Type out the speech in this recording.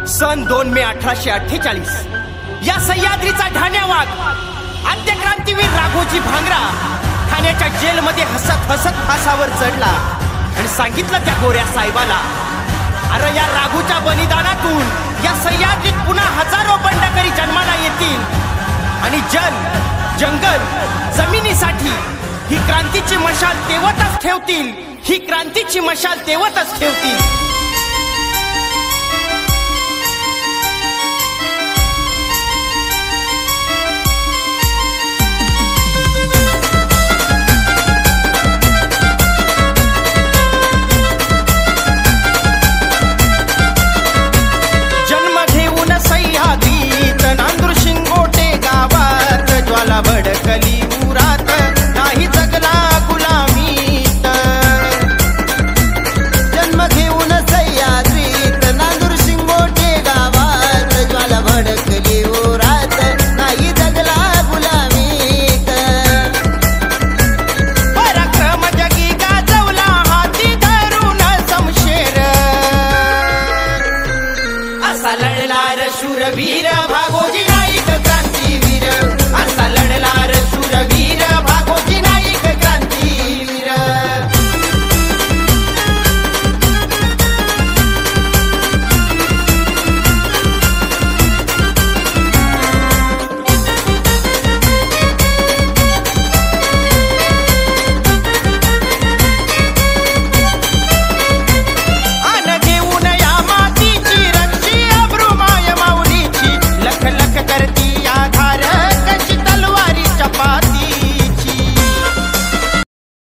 सन 2 मे 1848 या सह्याद्रीचा ढाण्या वाघ आद्य क्रांतीवीर राघोजी भांगरा ठाण्याच्या जेलमध्ये हसत हसत फासावर चढला आणि सांगितलं त्या गोऱ्या साहेबाला, अरे या राघूच्या बलिदानातून या सह्याद्रीत पुन्हा हजारो बंडकरी जन्माला येतील आणि जंगल जमिनीसाठी ही क्रांतीची मशाल तेवतच ठेवतील, ही क्रांतीची मशाल तेवतच ठेवतील. जन्म घेऊन सह्याद्रीत नांदूर शिंगोटे गावात ज्वाला भडकली उरात नाही जगला गुलामीत. जन्म घेऊन सह्याद्रीत नांदूर शिंगोटे गावात ज्वाला भडकली उरात नाही जगला गुलामीत. पराक्रम जगी गाजवला हाती धरून समशेर, असा लढला रे शूरवीर भागो